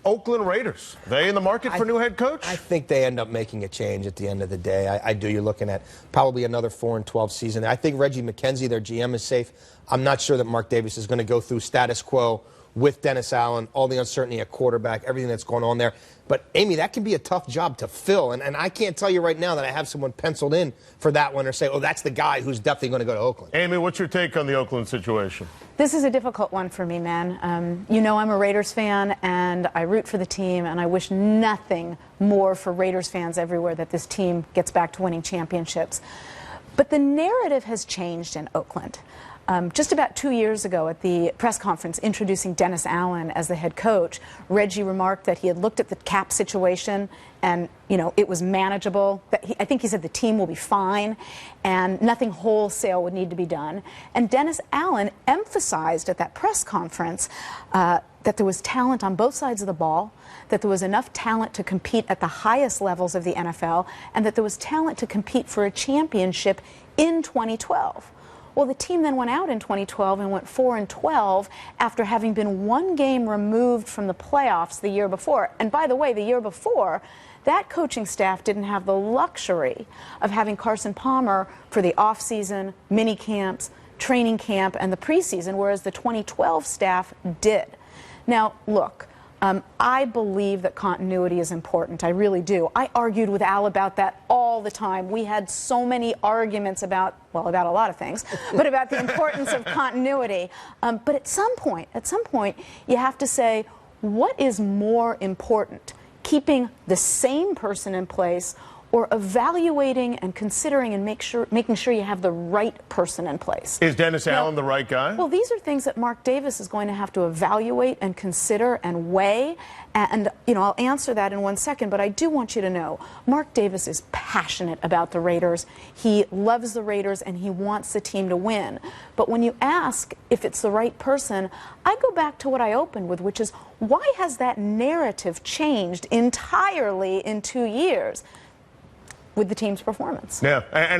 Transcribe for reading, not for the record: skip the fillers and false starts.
Oakland Raiders. They in the market for new head coach? I think they end up making a change at the end of the day. I do. You're looking at probably another 4-12 season. I think Reggie McKenzie, their GM, is safe. I'm not sure that Mark Davis is going to go through status quo with Dennis Allen, all the uncertainty at quarterback, everything that's going on there. But, Amy, that can be a tough job to fill. And I can't tell you right now that I have someone penciled in for that one or say, oh, that's the guy who's definitely going to go to Oakland. Amy, what's your take on the Oakland situation? This is a difficult one for me, man. You know I'm a Raiders fan, and I root for the team, and I wish nothing more for Raiders fans everywhere that this team gets back to winning championships. But the narrative has changed in Oakland. Just about 2 years ago at the press conference introducing Dennis Allen as the head coach, Reggie remarked that he had looked at the cap situation and, you know, it was manageable. I think he said the team will be fine and nothing wholesale would need to be done. And Dennis Allen emphasized at that press conference that there was talent on both sides of the ball, that there was enough talent to compete at the highest levels of the NFL, and that there was talent to compete for a championship in 2012. Well, the team then went out in 2012 and went 4-12 after having been one game removed from the playoffs the year before. And by the way, the year before, that coaching staff didn't have the luxury of having Carson Palmer for the offseason, mini camps, training camp, and the preseason, whereas the 2012 staff did. Now, look. I believe that continuity is important. I really do. I argued with Al about that all the time. We had so many arguments about, well, about a lot of things, but about the importance of continuity. But at some point, you have to say, what is more important? Keeping the same person in place or evaluating and considering and making sure you have the right person in place. Is Dennis Allen the right guy? Well, these are things that Mark Davis is going to have to evaluate and consider and weigh. And, you know, I'll answer that in 1 second, but I do want you to know Mark Davis is passionate about the Raiders. He loves the Raiders and he wants the team to win. But when you ask if it's the right person, I go back to what I opened with, which is why has that narrative changed entirely in 2 years? With the team's performance. Yeah. And